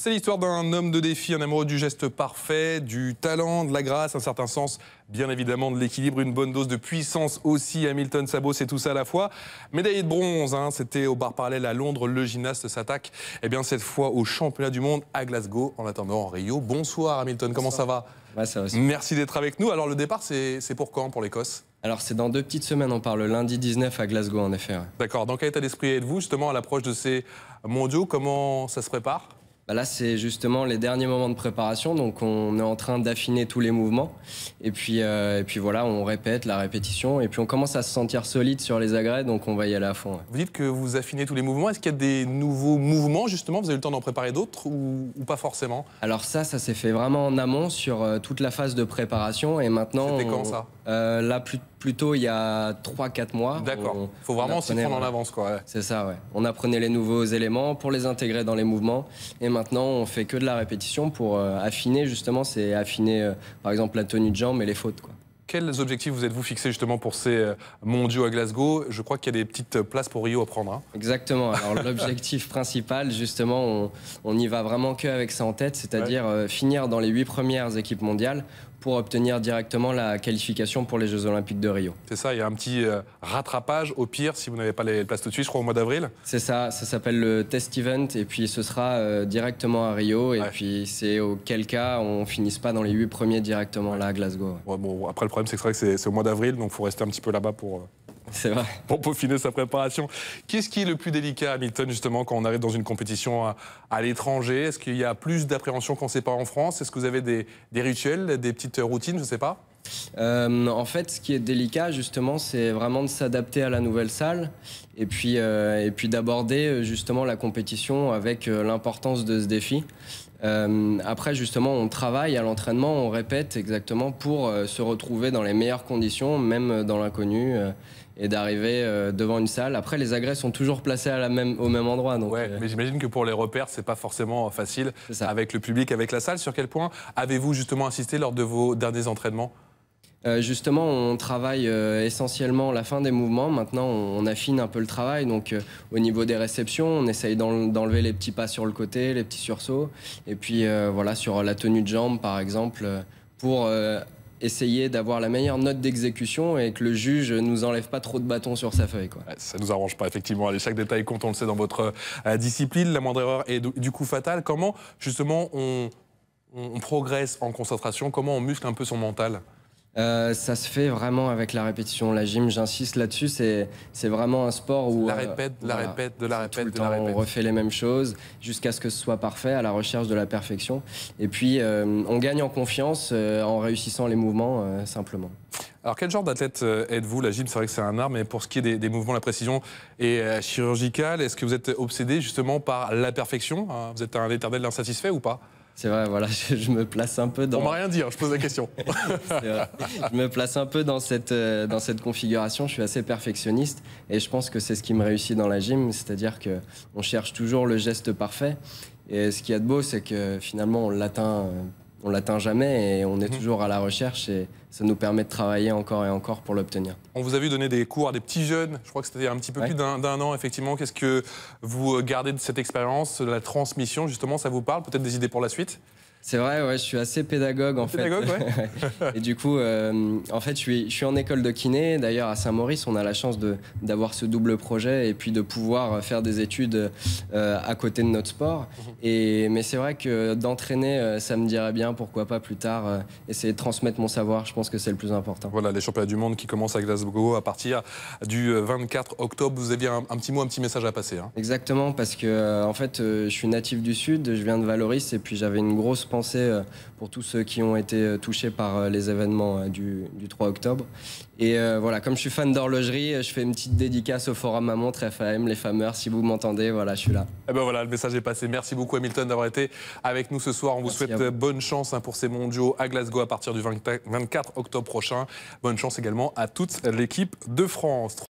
C'est l'histoire d'un homme de défi, un amoureux du geste parfait, du talent, de la grâce, un certain sens, bien évidemment, de l'équilibre, une bonne dose de puissance aussi. Hamilton Szabó, c'est tout ça à la fois. Médaillé de bronze, c'était au bar parallèle à Londres. Le gymnaste s'attaque, cette fois au championnat du monde à Glasgow. En attendant, Rio. Bonsoir Hamilton, comment ça va? Ouais, ça va. Merci d'être avec nous. Alors le départ, c'est pour quand pour l'Écosse? Alors c'est dans 2 petites semaines, on part le lundi 19 à Glasgow en effet. Ouais. D'accord, dans quel état d'esprit êtes-vous justement à l'approche de ces mondiaux? Comment ça se prépare? Là c'est justement les derniers moments de préparation, donc on est en train d'affiner tous les mouvements. Et puis voilà, on répète la répétition et puis on commence à se sentir solide sur les agrès, donc on va y aller à fond. Ouais. Vous dites que vous affinez tous les mouvements, est-ce qu'il y a des nouveaux mouvements justement? Vous avez eu le temps d'en préparer d'autres ou pas forcément? Alors ça s'est fait vraiment en amont sur toute la phase de préparation et maintenant... C'était quand ça? Là plutôt il y a 3-4 mois. D'accord, il faut vraiment s'y prendre en avance quoi. Ouais. C'est ça, ouais. On apprenait les nouveaux éléments pour les intégrer dans les mouvements et maintenant on fait que de la répétition pour affiner justement, c'est affiner par exemple la tenue de jambe et les fautes quoi. Quels objectifs vous êtes-vous fixés justement pour ces mondiaux à Glasgow? Je crois qu'il y a des petites places pour Rio à prendre. Exactement. Alors l'objectif principal, justement, on y va vraiment qu'avec ça en tête, c'est-à-dire finir dans les 8 premières équipes mondiales pour obtenir directement la qualification pour les Jeux Olympiques de Rio. C'est ça, il y a un petit rattrapage au pire si vous n'avez pas les places tout de suite, je crois au mois d'avril. C'est ça s'appelle le test event et puis ce sera directement à Rio et puis c'est auquel cas on finisse pas dans les 8 premiers directement là à Glasgow. Ouais, bon, après le problème c'est que c'est au mois d'avril, donc il faut rester un petit peu là-bas pour... C'est vrai. Pour peaufiner sa préparation. Qu'est-ce qui est le plus délicat, Hamilton, justement, quand on arrive dans une compétition à l'étranger? Est-ce qu'il y a plus d'appréhension qu'on ne sait pas en France? Est-ce que vous avez des rituels, des petites routines, je ne sais pas? En fait, ce qui est délicat, justement, c'est vraiment de s'adapter à la nouvelle salle et puis d'aborder justement la compétition avec l'importance de ce défi. Après, justement, on travaille à l'entraînement, on répète exactement pour se retrouver dans les meilleures conditions, même dans l'inconnu, et d'arriver devant une salle. Après, les agrès sont toujours placés au même endroit. Donc, ouais, mais j'imagine que pour les repères, c'est pas forcément facile avec le public, avec la salle. Sur quel point avez-vous justement assisté lors de vos derniers entraînements? Justement, on travaille essentiellement la fin des mouvements. Maintenant, on affine un peu le travail. Donc, au niveau des réceptions, on essaye d'enlever les petits pas sur le côté, les petits sursauts. Et puis, voilà, sur la tenue de jambe, par exemple, pour essayer d'avoir la meilleure note d'exécution et que le juge nous enlève pas trop de bâtons sur sa feuille, quoi. Ouais, ça nous arrange pas, effectivement. Allez, chaque détail compte, on le sait, dans votre discipline. La moindre erreur est du coup fatale. Comment, justement, on progresse en concentration? Comment on muscle un peu son mental? Ça se fait vraiment avec la répétition. La gym, j'insiste là-dessus, c'est vraiment un sport où... La répète, de la répète, de la répète. On refait les mêmes choses jusqu'à ce que ce soit parfait, à la recherche de la perfection. Et puis, on gagne en confiance en réussissant les mouvements, simplement. Alors, quel genre d'athlète êtes-vous? La gym, c'est vrai que c'est un art, mais pour ce qui est des mouvements, la précision est chirurgicale. Est-ce que vous êtes obsédé justement par la perfection? Vous êtes un éternel insatisfait ou pas? C'est vrai, voilà, je me place un peu dans... On m'a rien dit, je pose la question. Je me place un peu dans cette configuration, je suis assez perfectionniste et je pense que c'est ce qui me réussit dans la gym, c'est-à-dire qu'on cherche toujours le geste parfait et ce qu'il y a de beau, c'est que finalement on l'atteint jamais et on est toujours à la recherche et ça nous permet de travailler encore et encore pour l'obtenir. On vous a vu donner des cours à des petits jeunes, je crois que c'était un petit peu plus d'un an effectivement. Qu'est-ce que vous gardez de cette expérience, de la transmission justement, ça vous parle? Peut-être des idées pour la suite? C'est vrai, ouais, je suis assez pédagogue en fait. Pédagogue, ouais. Et du coup, en fait, je suis en école de kiné. D'ailleurs, à Saint-Maurice, on a la chance d'avoir ce double projet et puis de pouvoir faire des études à côté de notre sport. Mais c'est vrai que d'entraîner, ça me dirait bien, pourquoi pas plus tard, essayer de transmettre mon savoir. Je pense que c'est le plus important. Voilà, les championnats du monde qui commencent à Glasgow à partir du 24 octobre. Vous aviez un petit message à passer. Exactement, parce que en fait, je suis natif du Sud, je viens de Vallauris et puis j'avais une grosse pensée pour tous ceux qui ont été touchés par les événements du 3 octobre. Et voilà, comme je suis fan d'horlogerie, je fais une petite dédicace au Forum Ma Montre FAM, les fameurs. Si vous m'entendez, voilà, je suis là. Et ben voilà, le message est passé. Merci beaucoup Hamilton d'avoir été avec nous ce soir. On vous souhaite bonne chance pour ces mondiaux à Glasgow à partir du 24 octobre prochain. Bonne chance également à toute l'équipe de France.